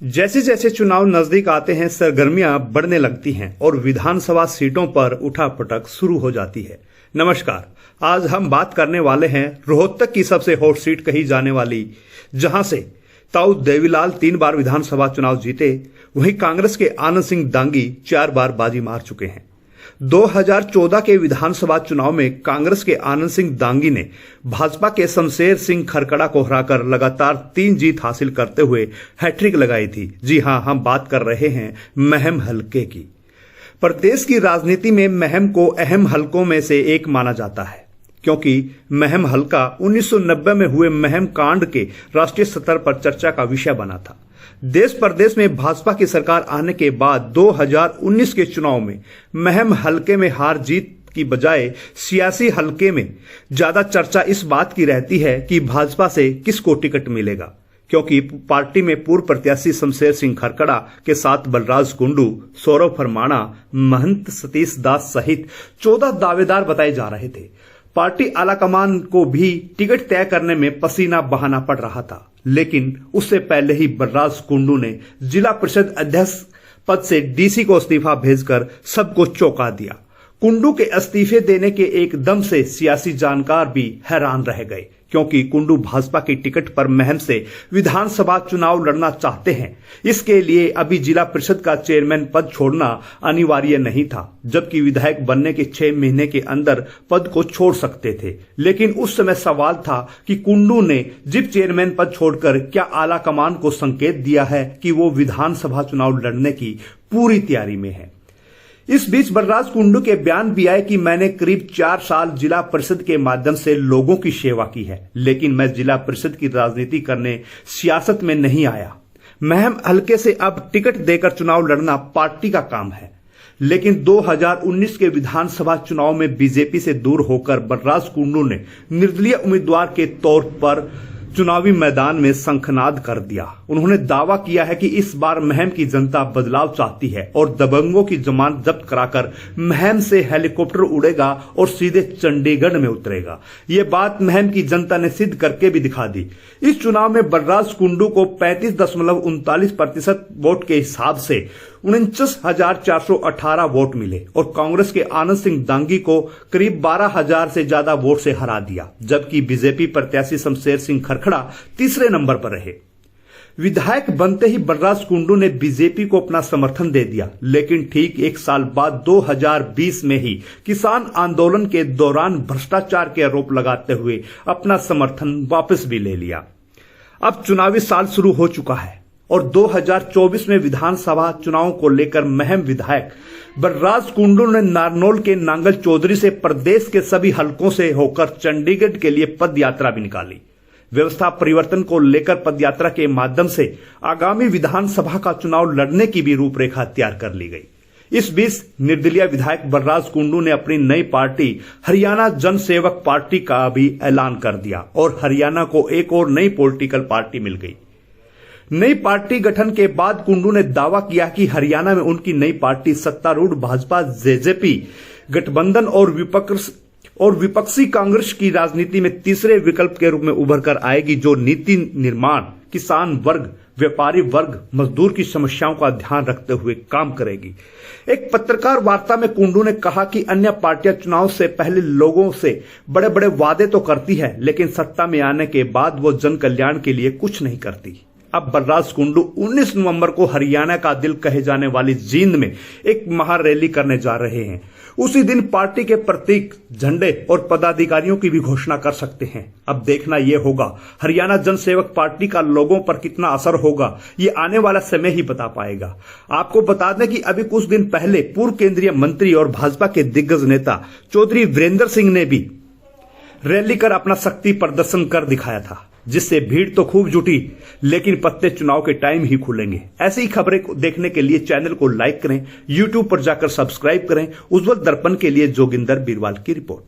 जैसे जैसे चुनाव नजदीक आते हैं सरगर्मियां बढ़ने लगती हैं और विधानसभा सीटों पर उठापटक शुरू हो जाती है। नमस्कार, आज हम बात करने वाले हैं रोहतक की सबसे हॉट सीट कही जाने वाली, जहां से ताऊ देवीलाल 3 बार विधानसभा चुनाव जीते, वहीं कांग्रेस के आनंद सिंह दांगी 4 बार बाजी मार चुके हैं। 2014 के विधानसभा चुनाव में कांग्रेस के आनंद सिंह दांगी ने भाजपा के शमशेर सिंह खरकड़ा को हराकर लगातार 3 जीत हासिल करते हुए हैट्रिक लगाई थी। जी हां, हम बात कर रहे हैं महम हलके की। प्रदेश की राजनीति में महम को अहम हलकों में से एक माना जाता है, क्योंकि महम हलका 1990 में हुए महम कांड के राष्ट्रीय स्तर पर चर्चा का विषय बना था। देश प्रदेश में भाजपा की सरकार आने के बाद 2019 के चुनाव में महम हलके में हार जीत की बजाय सियासी हलके में ज्यादा चर्चा इस बात की रहती है कि भाजपा से किसको टिकट मिलेगा, क्योंकि पार्टी में पूर्व प्रत्याशी शमशेर सिंह खरकड़ा के साथ बलराज कुंडू, सौरभ फरमाना, महंत सतीश दास सहित 14 दावेदार बताए जा रहे थे। पार्टी आलाकमान को भी टिकट तय करने में पसीना बहाना पड़ रहा था, लेकिन उससे पहले ही बलराज कुंडू ने जिला परिषद अध्यक्ष पद से डीसी को इस्तीफा भेजकर सबको चौंका दिया। कुंडू के इस्तीफे देने के एकदम से सियासी जानकार भी हैरान रह गए, क्योंकि कुंडू भाजपा की टिकट पर महम से विधानसभा चुनाव लड़ना चाहते हैं। इसके लिए अभी जिला परिषद का चेयरमैन पद छोड़ना अनिवार्य नहीं था, जबकि विधायक बनने के 6 महीने के अंदर पद को छोड़ सकते थे। लेकिन उस समय सवाल था कि कुंडू ने जिप चेयरमैन पद छोड़कर क्या आला कमान को संकेत दिया है कि वो विधानसभा चुनाव लड़ने की पूरी तैयारी में है। इस बीच बलराज कुंडू के बयान भी आए कि मैंने करीब 4 साल जिला परिषद के माध्यम से लोगों की सेवा की है, लेकिन मैं जिला परिषद की राजनीति करने सियासत में नहीं आया। महम हलके से अब टिकट देकर चुनाव लड़ना पार्टी का काम है। लेकिन 2019 के विधानसभा चुनाव में बीजेपी से दूर होकर बलराज कुंडू ने निर्दलीय उम्मीदवार के तौर पर चुनावी मैदान में शंखनाद कर दिया। उन्होंने दावा किया है कि इस बार महम की जनता बदलाव चाहती है और दबंगों की जमानत जब्त कराकर महम से हेलीकॉप्टर उड़ेगा और सीधे चंडीगढ़ में उतरेगा। ये बात महम की जनता ने सिद्ध करके भी दिखा दी। इस चुनाव में बलराज कुंडू को 35.39% वोट के हिसाब से 49,418 वोट मिले और कांग्रेस के आनंद सिंह दांगी को करीब 12,000 से ज्यादा वोट से हरा दिया, जबकि बीजेपी प्रत्याशी शमशेर सिंह खरकड़ा तीसरे नंबर पर रहे। विधायक बनते ही बलराज कुंडू ने बीजेपी को अपना समर्थन दे दिया, लेकिन ठीक 1 साल बाद 2020 में ही किसान आंदोलन के दौरान भ्रष्टाचार के आरोप लगाते हुए अपना समर्थन वापस भी ले लिया। अब चुनावी साल शुरू हो चुका है और 2024 में विधानसभा चुनाव को लेकर महम विधायक बलराज कुंडू ने नारनौल के नांगल चौधरी से प्रदेश के सभी हलकों से होकर चंडीगढ़ के लिए पद यात्रा भी निकाली। व्यवस्था परिवर्तन को लेकर पदयात्रा के माध्यम से आगामी विधानसभा का चुनाव लड़ने की भी रूपरेखा तैयार कर ली गई। इस बीच निर्दलीय विधायक बलराज कुंडू ने अपनी नई पार्टी हरियाणा जन सेवक पार्टी का भी ऐलान कर दिया और हरियाणा को एक और नई पॉलिटिकल पार्टी मिल गई। नई पार्टी गठन के बाद कुंडू ने दावा किया कि हरियाणा में उनकी नई पार्टी सत्तारूढ़ भाजपा जेजेपी गठबंधन और विपक्षी कांग्रेस की राजनीति में तीसरे विकल्प के रूप में उभर कर आएगी, जो नीति निर्माण, किसान वर्ग, व्यापारी वर्ग, मजदूर की समस्याओं का ध्यान रखते हुए काम करेगी। एक पत्रकार वार्ता में कुंडू ने कहा कि अन्य पार्टियां चुनाव से पहले लोगों से बड़े बड़े वादे तो करती है, लेकिन सत्ता में आने के बाद वो जन कल्याण के लिए कुछ नहीं करती। अब बलराज कुंडू 19 नवंबर को हरियाणा का दिल कहे जाने वाली जींद में एक महारैली करने जा रहे हैं। उसी दिन पार्टी के प्रतीक, झंडे और पदाधिकारियों की भी घोषणा कर सकते हैं। अब देखना यह होगा हरियाणा जन सेवक पार्टी का लोगों पर कितना असर होगा, ये आने वाला समय ही बता पाएगा। आपको बता दें कि अभी कुछ दिन पहले पूर्व केंद्रीय मंत्री और भाजपा के दिग्गज नेता चौधरी वीरेंद्र सिंह ने भी रैली कर अपना शक्ति प्रदर्शन कर दिखाया था, जिससे भीड़ तो खूब जुटी, लेकिन पत्ते चुनाव के टाइम ही खुलेंगे। ऐसी ही खबरें देखने के लिए चैनल को लाइक करें, यूट्यूब पर जाकर सब्सक्राइब करें। उज्जवल दर्पण के लिए जोगिंदर बीरवाल की रिपोर्ट।